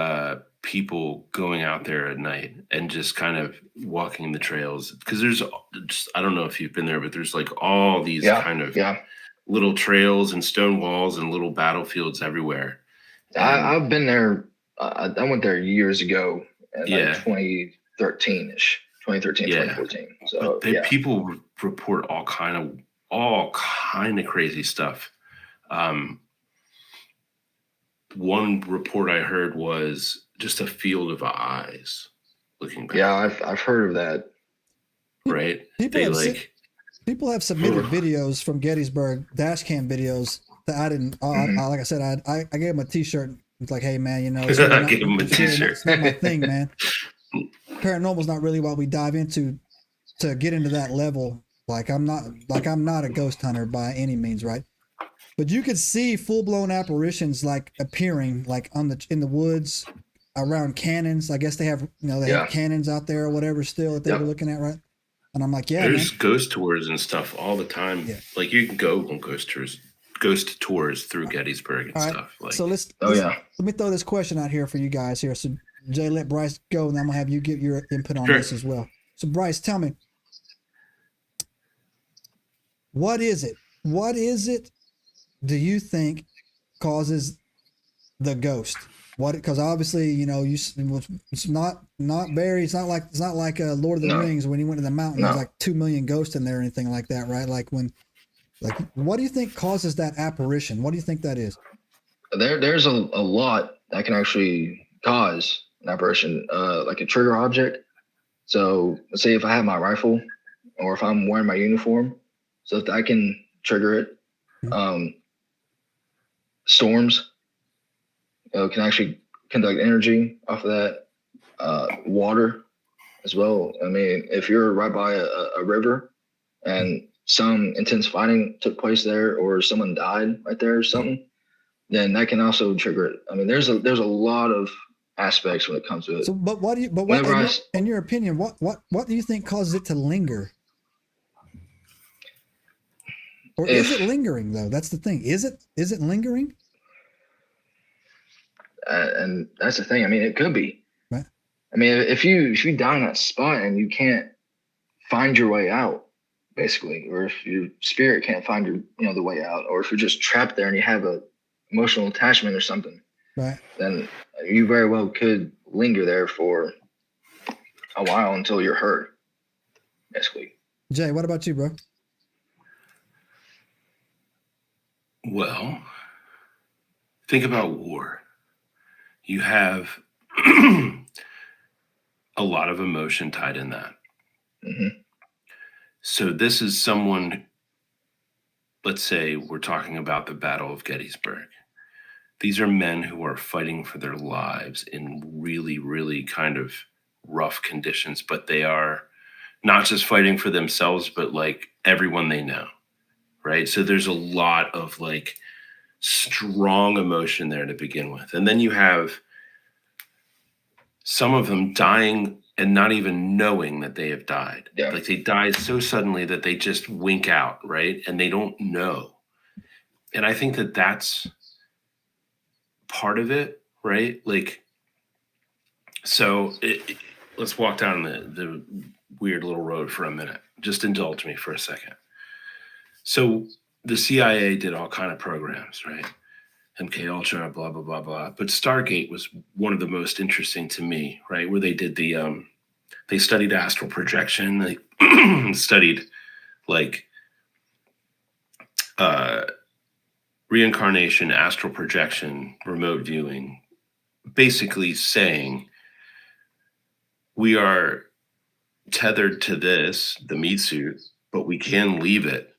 people going out there at night and just kind of walking the trails, because there's just, I don't know if you've been there, but there's like all these kind of little trails and stone walls and little battlefields everywhere. I've been there. I went there years ago, like 2013-ish, 2014. So people report all kind of crazy stuff. One report I heard was just a field of eyes looking back. Yeah, I've heard of that. Right? People have submitted videos from Gettysburg, dash cam videos that I didn't. Like I said, I gave him a T-shirt. It's like, hey man, it's not, give him a T-shirt. It's not my thing, man. Paranormal's not really what we dive into to get into that level. I'm not a ghost hunter by any means, right? But you could see full-blown apparitions like appearing like in the woods around cannons. I guess they have have cannons out there or whatever still that they were looking at, right? And I'm like, there's ghost tours and stuff all the time. Yeah. Like you can go on ghost tours through Gettysburg and stuff. Like, so let me throw this question out here for you guys here. So Jay, let Bryce go, and I'm gonna have you give your input on this as well. So Bryce, tell me, what is it? Do you think causes the ghost? Because obviously, it's not very. It's not like Lord of the Rings when he went to the mountain. There's like 2 million ghosts in there or anything like that, right? What do you think causes that apparition? What do you think that is? There's a lot that can actually cause an apparition, like a trigger object. So let's say if I have my rifle, or if I'm wearing my uniform, so that I can trigger it. Storms can actually conduct energy off of that. Water as well. I mean, if you're right by a river and some intense fighting took place there, or someone died right there or something, then that can also trigger it. I mean, there's a lot of aspects when it comes to it. So, in your opinion, what do you think causes it to linger? Or is it lingering though? That's the thing. Is it lingering? And that's the thing. I mean, it could be. Right. I mean, if you die in that spot and you can't find your way out, basically, or if your spirit can't find your the way out, or if you're just trapped there and you have a emotional attachment or something, right, then you very well could linger there for a while until you're hurt, basically. Jay, what about you, bro? Well, think about war. You have a lot of emotion tied in that. Mm-hmm. So this is someone, let's say we're talking about the Battle of Gettysburg. These are men who are fighting for their lives in really, really kind of rough conditions, but they are not just fighting for themselves, but like everyone they know. Right. So there's a lot of like strong emotion there to begin with. And then you have some of them dying and not even knowing that they have died. Yeah. Like they died so suddenly that they just wink out. Right. And they don't know. And I think that that's part of it. Right. Like, so let's walk down the weird little road for a minute. Just indulge me for a second. So the CIA did all kind of programs, right? MK Ultra, blah, blah, blah, blah. But Stargate was one of the most interesting to me, right? Where they did they studied astral projection. They studied like reincarnation, astral projection, remote viewing, basically saying we are tethered to the meat suit, but we can leave it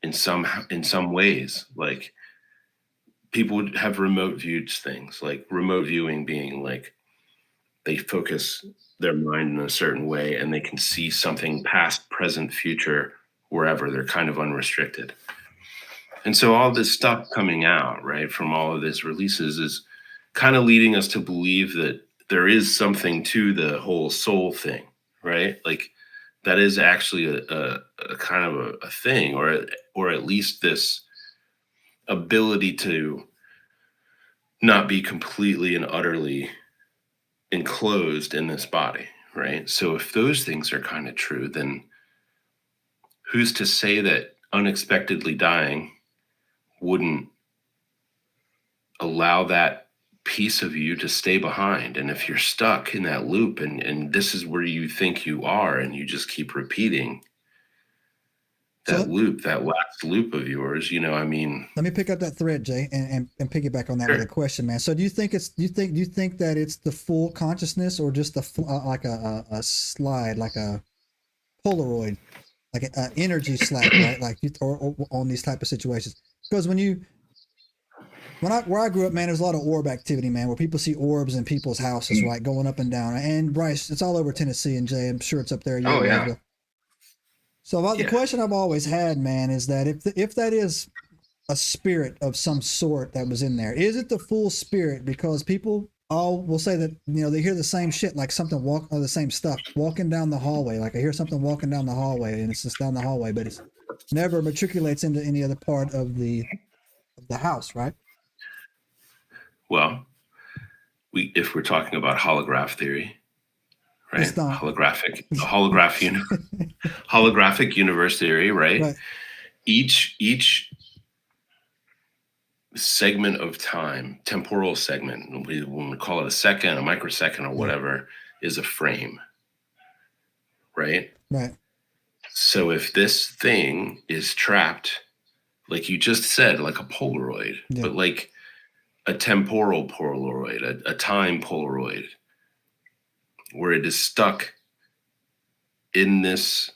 in some ways. Like people would have remote viewed things, like remote viewing being like they focus their mind in a certain way and they can see something past, present, future, wherever. They're kind of unrestricted. And so all this stuff coming out, right, from all of these releases is kind of leading us to believe that there is something to the whole soul thing, right? Like that is actually a kind of a thing, or at least this ability to not be completely and utterly enclosed in this body, right? So if those things are kind of true, then who's to say that unexpectedly dying wouldn't allow that piece of you to stay behind? And if you're stuck in that loop and this is where you think you are and you just keep repeating that loop, that last loop of yours, I mean, let me pick up that thread, Jay, and piggyback on that sure. with a question, man. So do you think that it's the full consciousness, or just like a slide, like a Polaroid, like an energy slap, right? Like or on these type of situations? Because where I grew up, man, there's a lot of orb activity, man, where people see orbs in people's houses, right, going up and down. And Bryce, it's all over Tennessee, and Jay, I'm sure it's up there. Oh yeah. So the question I've always had, man, is that if that is a spirit of some sort that was in there, is it the full spirit? Because people all will say that, they hear the same shit, like something the same stuff walking down the hallway. Like I hear something walking down the hallway, and it's just down the hallway, but it's never matriculates into any other part of the house, right? Well, if we're talking about holograph theory, right? Holographic universe theory, right? Each segment of time, temporal segment, when we call it a second, a microsecond, or whatever, is a frame, right? Right. So if this thing is trapped, like you just said, like a Polaroid, but like a temporal Polaroid, a time Polaroid, where it is stuck in this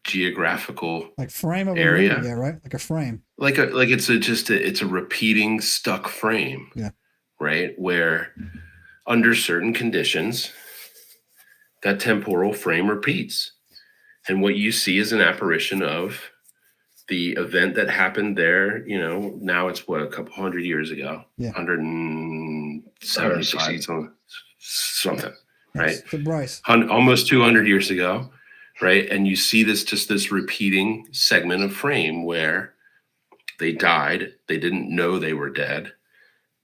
geographical like frame of area, a movie, right? Like a frame. Like it's a repeating stuck frame, right? Where under certain conditions, that temporal frame repeats, and what you see is an apparition of the event that happened there. Now it's a couple hundred years ago, 175 something, right? So Bryce, almost 200 years ago, right? And you see this repeating segment of frame where they died, they didn't know they were dead,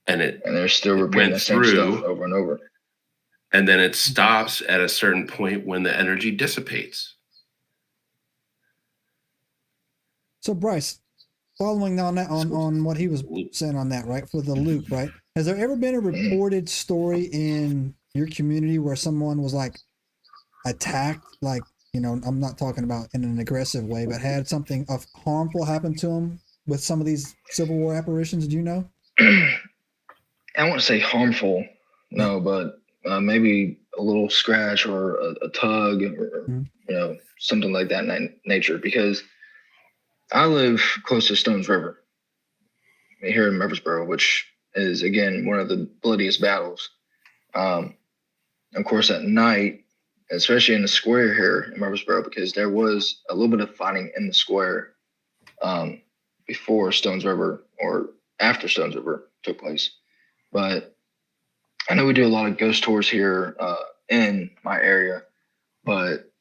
and they're still repeating the same stuff over and over. And then it stops at a certain point when the energy dissipates. So Bryce, following on that, on what he was saying on that, right, for the loop, right? Has there ever been a reported story in your community where someone was like attacked, like, I'm not talking about in an aggressive way, but had something of harmful happen to them with some of these Civil War apparitions? Do you know? I wouldn't say harmful, no, but maybe a little scratch or a tug or something like that nature. Because I live close to Stones River here in Murfreesboro, which is, again, one of the bloodiest battles. Of course, at night, especially in the square here in Murfreesboro, because there was a little bit of fighting in the square before Stones River or after Stones River took place. But I know we do a lot of ghost tours here in my area, but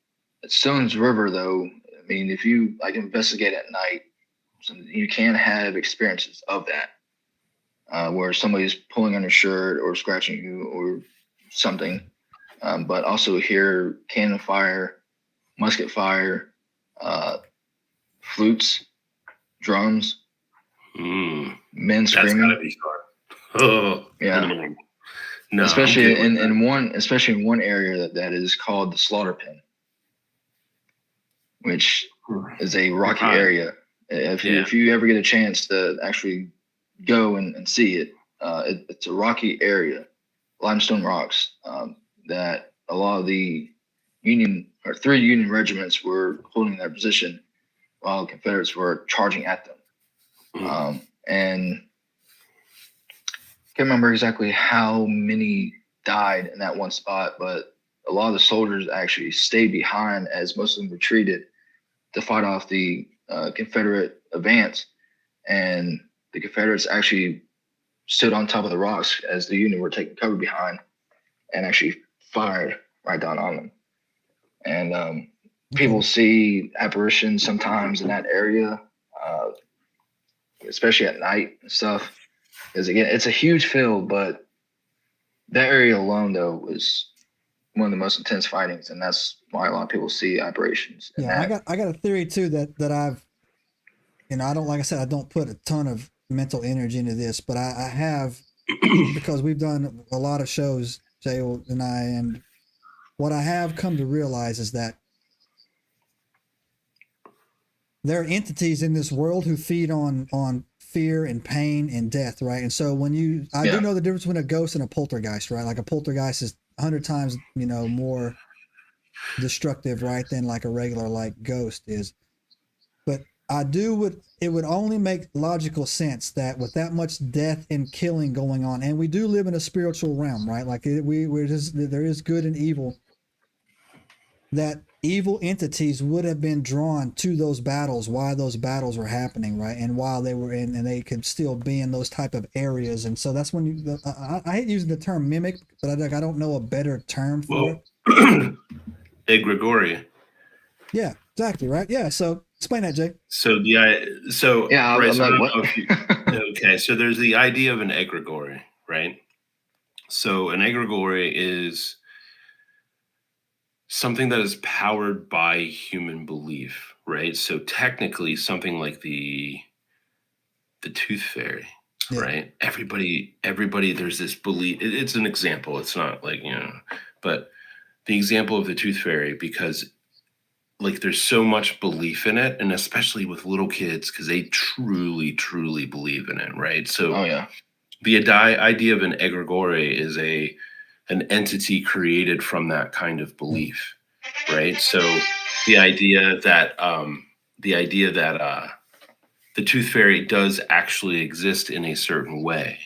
at Stones River, though, I mean, if you investigate at night, you can have experiences of that, where somebody's pulling on your shirt or scratching you or something. But also hear cannon fire, musket fire, flutes, drums, men screaming. That's gotta be hard. Oh yeah. No, especially in one area that is called the Slaughter Pen, which is a rocky area. If you ever get a chance to actually go and see it, it's a rocky area, limestone rocks, that a lot of the three Union regiments were holding their position while the Confederates were charging at them. And I can't remember exactly how many died in that one spot, but a lot of the soldiers actually stayed behind as most of them retreated to fight off the Confederate advance. And the Confederates actually stood on top of the rocks as the Union were taking cover behind and actually fired right down on them. And people see apparitions sometimes in that area, especially at night and stuff. Because again, it's a huge field, but that area alone, though, was one of the most intense fightings, and that's why a lot of people see apparitions. Yeah, I got a theory too that I've, I don't, like I said, I don't put a ton of mental energy into this, but I have, because we've done a lot of shows, Jay and I, and what I have come to realize is that there are entities in this world who feed on fear and pain and death, right? And so when I do know the difference between a ghost and a poltergeist, right? Like a poltergeist is 100 times, more destructive, right, than like a regular like ghost is. But it would only make logical sense that with that much death and killing going on, and we do live in a spiritual realm, right? Like there is good and evil, that evil entities would have been drawn to those battles while those battles were happening, right? And while they were in, and they could still be in those type of areas. And so that's when I hate using the term mimic, but I don't know a better term for it. Egregores. Yeah, exactly, right? Yeah, so explain that, Jay. So Bryce, I don't know if you, okay, so there's the idea of an egregore, right? So an egregore is something that is powered by human belief, right? So technically something like the tooth fairy, right? Everybody, there's this belief. It's an example. It's not like, but the example of the tooth fairy, because like there's so much belief in it, and especially with little kids, because they truly, truly believe in it, right? So the idea of an egregore is an entity created from that kind of belief, right? So the idea that the tooth fairy does actually exist in a certain way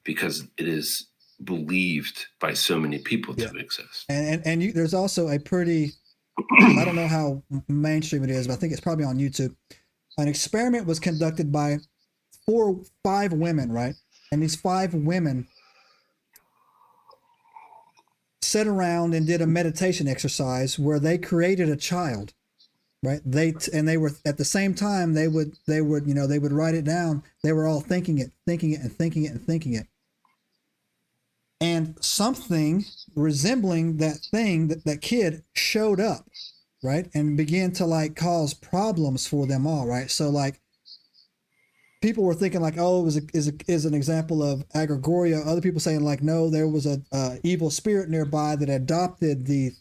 because it is believed by so many people to exist. And there's also a pretty, I don't know how mainstream it is, but I think it's probably on YouTube. An experiment was conducted by 5 women, right? And these 5 women sat around and did a meditation exercise where they created a child, right? They were at the same time they would write it down. They were all thinking it, and something resembling that thing, that kid showed up, right, and began to like cause problems for them all, right? So like people were thinking like, oh, it is an example of Egregoria. Other people saying like, no, there was a evil spirit nearby that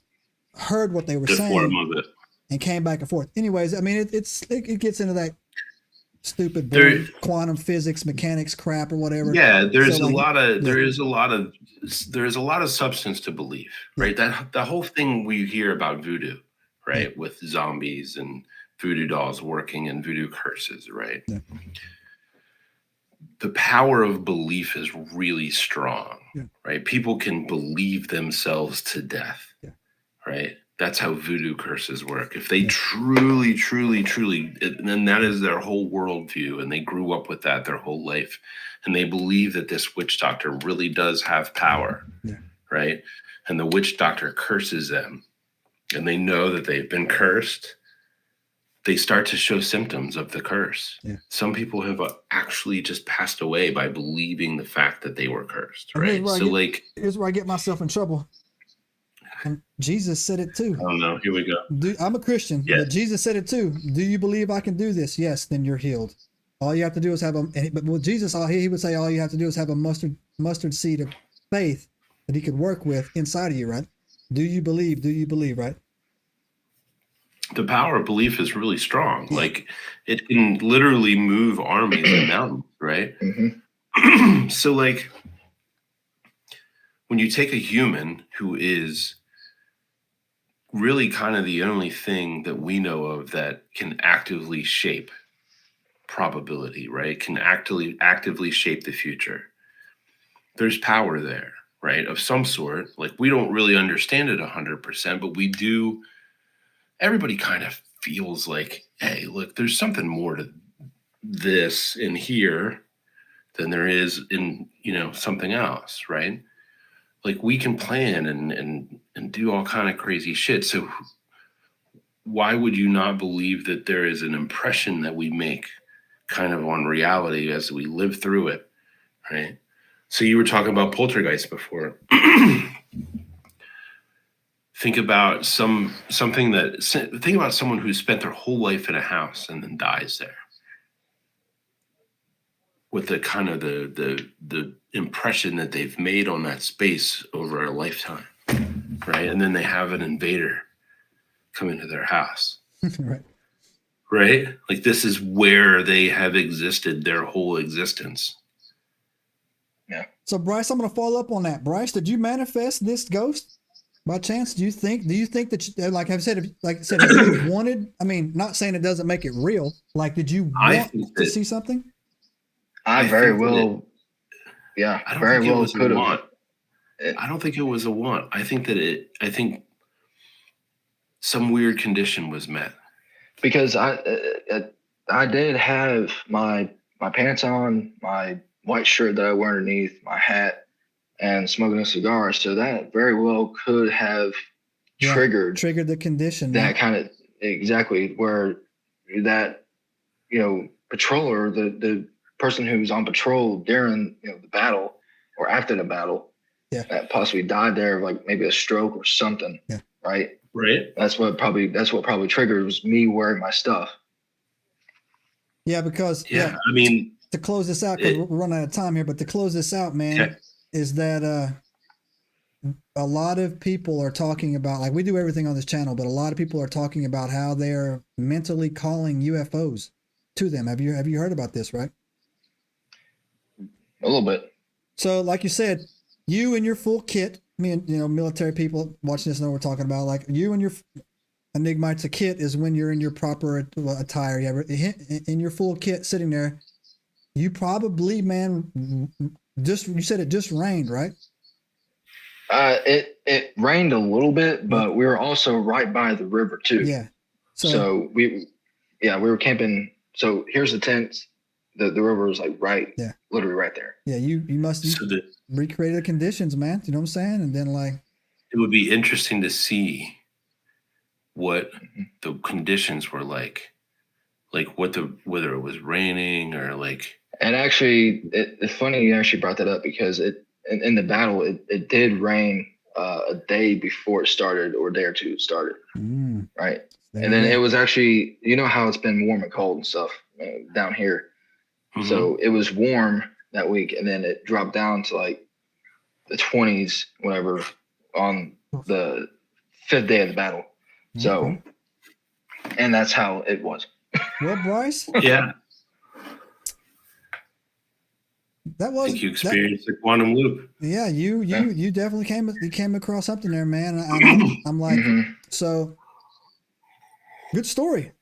heard what they were saying form of it and came back and forth. Anyways, I mean, it gets into that stupid quantum physics, mechanics crap or whatever. Yeah, there's a lot of substance to belief, right? That the whole thing we hear about voodoo, right, with zombies and voodoo dolls working and voodoo curses, right? Yeah. The power of belief is really strong, right? People can believe themselves to death, right? That's how voodoo curses work. If they truly, truly, truly, then that is their whole worldview, and they grew up with that their whole life, and they believe that this witch doctor really does have power, right? And the witch doctor curses them, and they know that they've been cursed. They start to show symptoms of the curse. Yeah. Some people have actually just passed away by believing the fact that they were cursed, right? Here's where I get myself in trouble. And Jesus said it too. Oh no, here we go. I'm a Christian, but Jesus said it too. Do you believe I can do this? Yes, then you're healed. All you have to do is but with Jesus, he would say all you have to do is have a mustard seed of faith that he could work with inside of you, right? Do you believe? Do you believe, right? The power of belief is really strong. Like it can literally move armies and mountains, right? Mm-hmm. So like when you take a human who is really kind of the only thing that we know of that can actively shape probability, right? Can actively shape the future. There's power there, right, of some sort. Like, we don't really understand it 100%, but we do. Everybody kind of feels like, hey, look, there's something more to this in here than there is in, something else, right? Like, we can plan and do all kind of crazy shit. So why would you not believe that there is an impression that we make kind of on reality as we live through it, right? So you were talking about poltergeists before. Think about think about someone who spent their whole life in a house and then dies there, with the kind of the impression that they've made on that space over a lifetime, right? And then they have an invader come into their house, right? Like, this is where they have existed their whole existence. Yeah. So Bryce, I'm going to follow up on that. Bryce, did you manifest this ghost by chance? Do you think that, like I said, have you wanted, I mean, not saying it doesn't make it real. Like, did you want to see something? I very well could have. I don't think it was a want. I think some weird condition was met. Because I did have my pants on, my white shirt that I wear underneath, my hat, and smoking a cigar. So that very well could have triggered the condition. That kind of, exactly, where that, patroller, the person who's on patrol during the battle or after the battle, that possibly died there of like maybe a stroke or something. Yeah. Right. Right. That's what probably triggered, was me wearing my stuff. Yeah, because I mean, to close this out, because we're running out of time here, but to close this out, man, is that a lot of people are talking about, like, we do everything on this channel, but a lot of people are talking about how they're mentally calling UFOs to them. Have you heard about this, right? A little bit. So, like you said, you and your full kit, me and military people watching this know what we're talking about. Like, you and your Enigmites, a kit is when you're in your proper attire. In your full kit, sitting there. You probably, man, you said it just rained, right? It rained a little bit, but we were also right by the river too. Yeah. So we were camping. So here's the tents. The river was like literally right there. Yeah, you must recreate the conditions, man. You know what I'm saying? And then, like, it would be interesting to see what the conditions were like whether it was raining or like. And actually, it's funny you actually brought that up, because in the battle it did rain a day before it started, or a day or two it started. Right. And then it was actually, how it's been warm and cold and stuff down here. Mm-hmm. So it was warm that week, and then it dropped down to like the 20s, whatever, on the 5th day of the battle. Okay. So, and that's how it was. Well, Bryce? Yeah. That was. I think you experienced the quantum loop. Yeah, you definitely came across something there, man. I'm like, so good story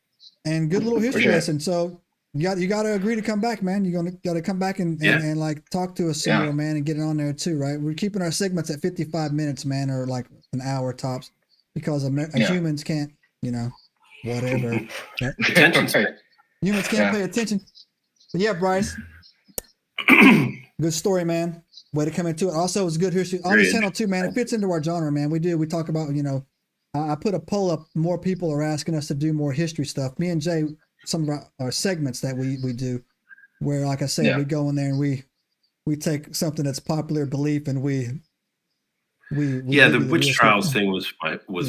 and good little history lesson. So you got to agree to come back, man. You're got to come back and like talk to us some more, man, and get it on there too, right? We're keeping our segments at 55 minutes, man, or like an hour tops, because humans can't, whatever. Humans can't pay attention. But yeah, Bryce. Good story, man. Way to come into it. Also, it's good history on this channel too, man. It fits into our genre, man. We talk about, I put a poll up. More people are asking us to do more history stuff. Me and Jay, some of our segments that we do, where, like I said, we go in there and we take something that's popular belief and we the witch trials thing was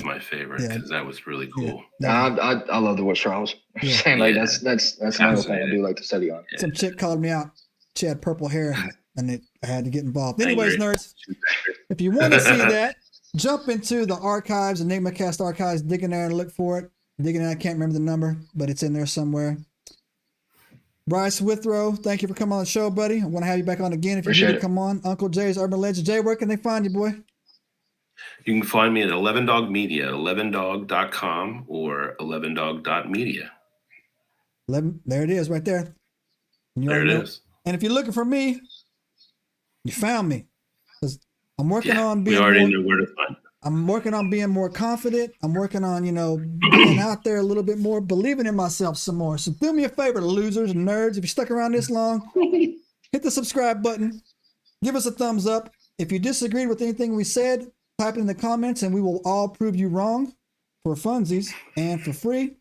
my favorite, because that was really cool. I love the witch trials. Saying like that's another thing I do like to study on. Some chick called me out. She had purple hair, and I had to get involved. Anyways, nerds, if you want to see that, jump into the archives, EnigmaCast archives, dig in there and look for it. Digging in, I can't remember the number, but it's in there somewhere. Bryce Witherow, thank you for coming on the show, buddy. I want to have you back on again if you need to come on. Uncle Jay's Urban Legend. Jay, where can they find you, boy? You can find me at 11 Dog Media, 11dog.com or 11dog.media. There it is, right there. There it is. And if you're looking for me, you found me. Because I'm working on we being already more, know where to find. I'm working on being more confident. I'm working on, being out there a little bit more, believing in myself some more. So do me a favor, losers and nerds. If you stuck around this long, hit the subscribe button. Give us a thumbs up. If you disagreed with anything we said, type it in the comments and we will all prove you wrong for funsies and for free.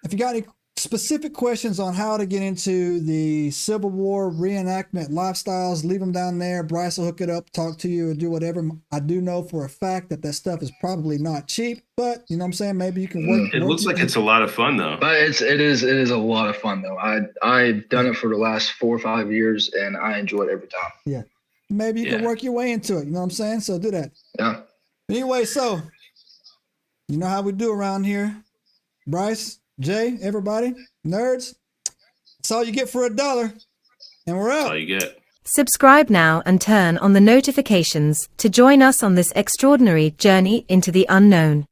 If you got any specific questions on how to get into the Civil War reenactment lifestyles, leave them down there. Bryce will hook it up, talk to you, or do whatever. I do know for a fact that stuff is probably not cheap, but you know what I'm saying? Maybe you can work. It looks like it's a lot of fun though. But it is a lot of fun though. I've done it for the last 4 or 5 years and I enjoy it every time. Yeah. Maybe you can work your way into it. You know what I'm saying? So do that. Yeah. Anyway, so you know how we do around here. Bryce, Jay, everybody, nerds. That's all you get for $1. And we're out. That's all you get. Subscribe now and turn on the notifications to join us on this extraordinary journey into the unknown.